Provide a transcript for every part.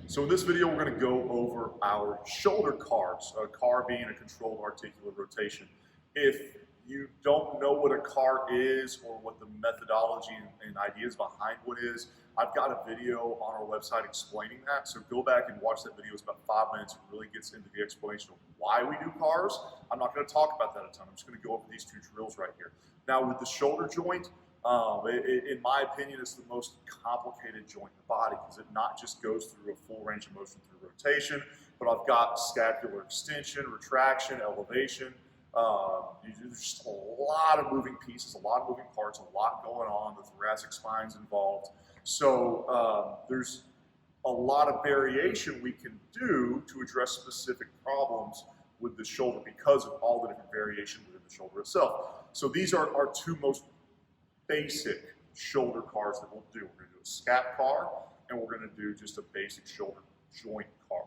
So in this video, we're going to go over our shoulder CARs, a CAR being a controlled articular rotation. If you don't know what a CAR is or what the methodology and ideas behind what is, I've got a video on our website explaining that. So go back and watch that video. It's about 5 minutes. It really gets into the explanation of why we do CARs. I'm not going to talk about that a ton. I'm just going to go over these two drills right here. Now with the shoulder joint, in my opinion, it's the most complicated joint in the body because it not just goes through a full range of motion through rotation, but I've got scapular extension, retraction, elevation. There's just a lot of moving pieces, a lot of moving parts, a lot going on. The thoracic spine's involved. So there's a lot of variation we can do to address specific problems with the shoulder because of all the different variation within the shoulder itself. So these are our two most basic shoulder CARs that we'll do. We're going to do a Scap CAR and we're going to do just a basic shoulder joint CAR.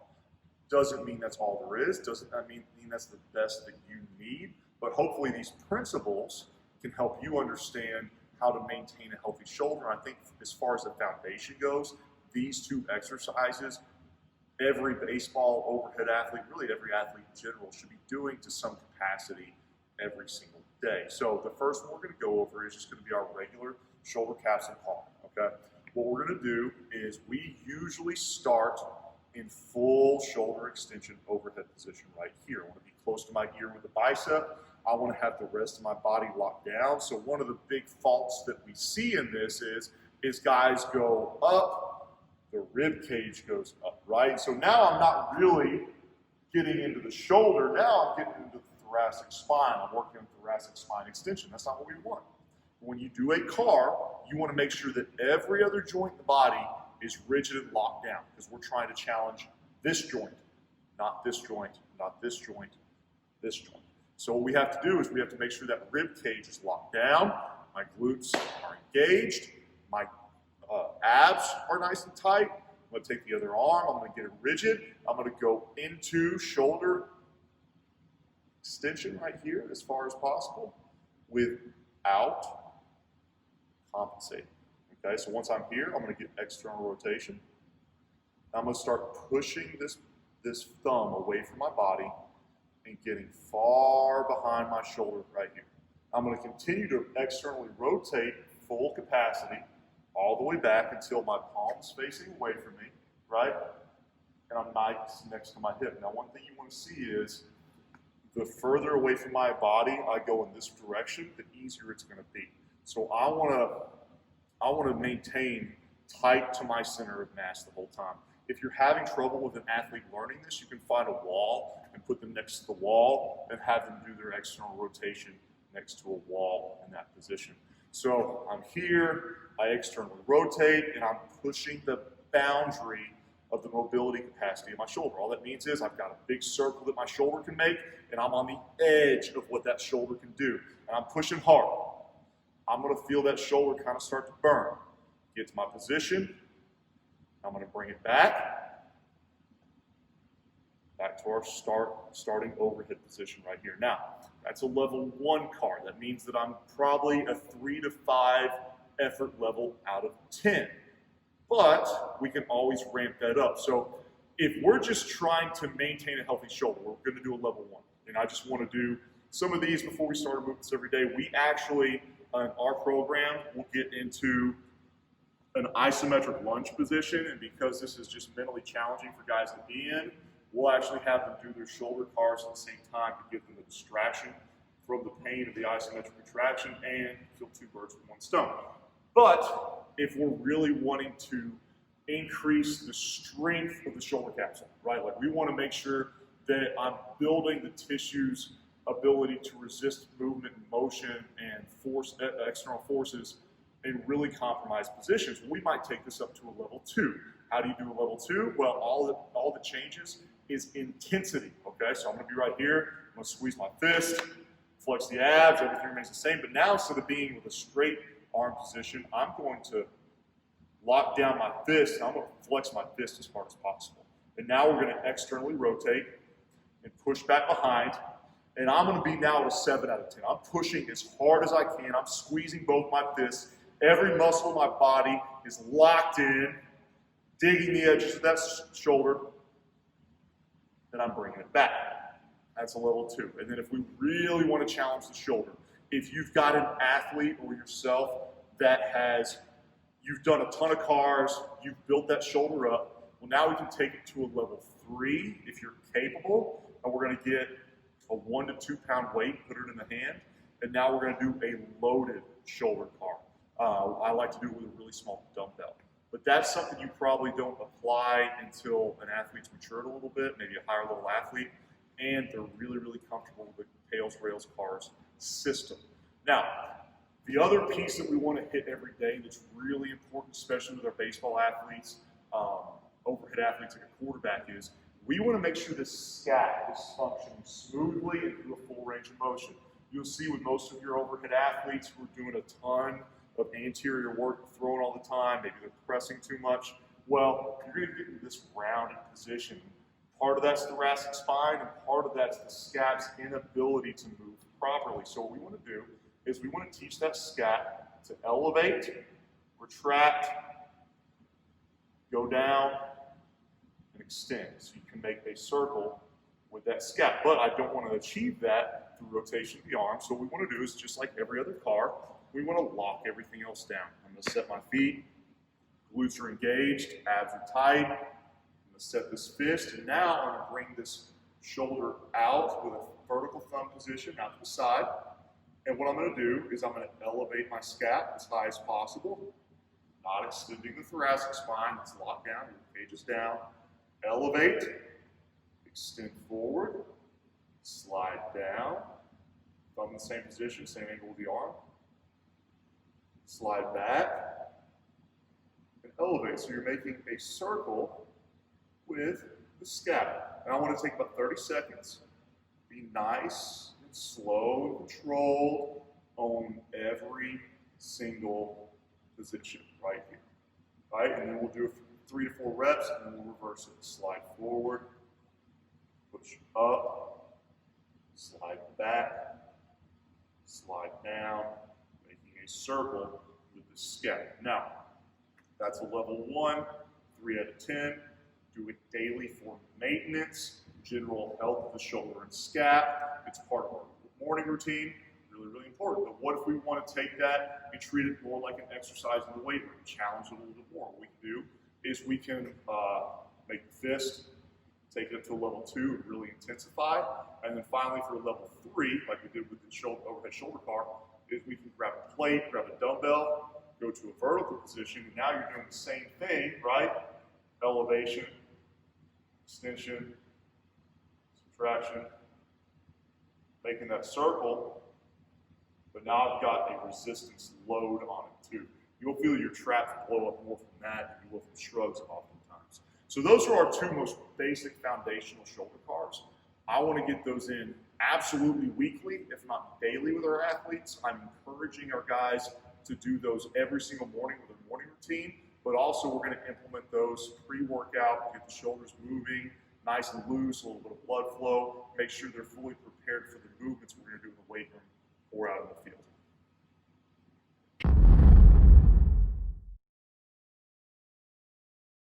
Doesn't mean that's all there is, doesn't mean that's the best that you need, but hopefully these principles can help you understand how to maintain a healthy shoulder. I think as far as the foundation goes, these two exercises, every baseball overhead athlete, really every athlete in general, should be doing to some capacity every single day. So the first one we're going to go over is just going to be our regular shoulder capsule CAR. Okay. What we're going to do is we usually start in full shoulder extension overhead position right here. I want to be close to my ear with the bicep. I want to have the rest of my body locked down. So one of the big faults that we see in this is guys go up, the rib cage goes up, right? So now I'm not really getting into the shoulder. Now I'm getting into the thoracic spine. I'm working on thoracic spine extension. That's not what we want. When you do a CAR, you want to make sure that every other joint in the body is rigid and locked down because we're trying to challenge this joint, not this joint, not this joint, this joint. So what we have to do is we have to make sure that rib cage is locked down, my glutes are engaged, my abs are nice and tight. I'm going to take the other arm, I'm going to get it rigid, I'm going to go into shoulder extension right here as far as possible without compensating. Okay, so once I'm here, I'm going to get external rotation. I'm going to start pushing this thumb away from my body and getting far behind my shoulder right here. I'm going to continue to externally rotate full capacity all the way back until my palm's facing away from me, right? And I'm nice next to my hip. Now, one thing you want to see is the further away from my body I go in this direction, the easier it's going to be. So I want to maintain tight to my center of mass the whole time. If you're having trouble with an athlete learning this, you can find a wall and put them next to the wall and have them do their external rotation next to a wall in that position. So I'm here, I externally rotate, and I'm pushing the boundary of the mobility capacity of my shoulder. All that means is I've got a big circle that my shoulder can make, and I'm on the edge of what that shoulder can do. And I'm pushing hard. I'm going to feel that shoulder kind of start to burn. Get to my position. I'm going to bring it back to our starting overhead position right here. Now, that's a level 1 CAR. That means that I'm probably a 3 to 5 effort level out of 10. But we can always ramp that up. So if we're just trying to maintain a healthy shoulder, we're going to do a level 1. And I just want to do some of these before we start our movements every day. We actually, in our program, will get into an isometric lunge position. And because this is just mentally challenging for guys to be in, we'll actually have them do their shoulder CARs at the same time to give them a distraction from the pain of the isometric retraction and kill 2 birds with 1 stone. But if we're really wanting to increase the strength of the shoulder capsule, right? Like we want to make sure that I'm building the tissue's ability to resist movement and motion and external forces in really compromised positions, we might take this up to a level 2. How do you do a level 2? Well, all that changes is intensity, okay? So I'm going to be right here, I'm going to squeeze my fist, flex the abs, everything remains the same, but now instead of being with a straight arm position, I'm going to lock down my fist, and I'm going to flex my fist as hard as possible. And now we're going to externally rotate and push back behind, and I'm going to be now at a 7 out of 10. I'm pushing as hard as I can. I'm squeezing both my fists. Every muscle in my body is locked in, digging the edges of that shoulder, then I'm bringing it back. That's a level 2. And then if we really want to challenge the shoulder, if you've got an athlete or yourself that you've done a ton of cars, you've built that shoulder up, well, now we can take it to a level 3 if you're capable, and we're going to get a 1 to 2 pound weight, put it in the hand, and now we're going to do a loaded shoulder car. I like to do it with a really small dumbbell. But that's something you probably don't apply until an athlete's matured a little bit, maybe a higher level athlete, and they're really, really comfortable with the Pails Rails Cars system. Now, the other piece that we want to hit every day that's really important, especially with our baseball athletes, overhead athletes like a quarterback, is we want to make sure this scap is functioning smoothly and through a full range of motion. You'll see with most of your overhead athletes who are doing a ton of anterior work, throwing all the time, maybe they're pressing too much. Well, you're going to get in this rounded position. Part of that's thoracic spine, and part of that's the scap's inability to move properly. So what we want to do is we want to teach that scap to elevate, retract, go down, and extend. So you can make a circle with that scap. But I don't want to achieve that through rotation of the arm. So what we want to do is, just like every other car, we want to lock everything else down. I'm going to set my feet, glutes are engaged, abs are tight. I'm going to set this fist, and now I'm going to bring this shoulder out with a vertical thumb position out to the side. And what I'm going to do is I'm going to elevate my scap as high as possible, not extending the thoracic spine. It's locked down, the cage is down. Elevate, extend forward, slide down, thumb in the same position, same angle with the arm. Slide back, and elevate. So you're making a circle with the scap. And I want to take about 30 seconds. Be nice and slow and controlled on every single position right here. Right? And then we'll do 3 to 4 reps, and then we'll reverse it. Slide forward, push up, slide back, slide down, making a circle with the scap. Now, that's a level 1, 3 out of 10. Do it daily for maintenance, general health of the shoulder and scap. It's part of our morning routine, really, really important. But what if we want to take that and treat it more like an exercise in the weight room, challenge it a little bit more? What we can do is we can make the fist, take it up to a level 2 and really intensify. And then finally for a level 3, like we did with the overhead shoulder car, is we can grab a plate, grab a dumbbell, go to a vertical position, and now you're doing the same thing, right? Elevation, extension, subtraction, making that circle, but now I've got a resistance load on it too. You'll feel your traps blow up more from that than you will from shrugs oftentimes. So those are our 2 most basic foundational shoulder cars. I want to get those in absolutely weekly, if not daily, with our athletes. I'm encouraging our guys to do those every single morning with their morning routine, but also we're going to implement those pre-workout, get the shoulders moving, nice and loose, a little bit of blood flow, make sure they're fully prepared for the movements we're going to do in the weight room or out in the field.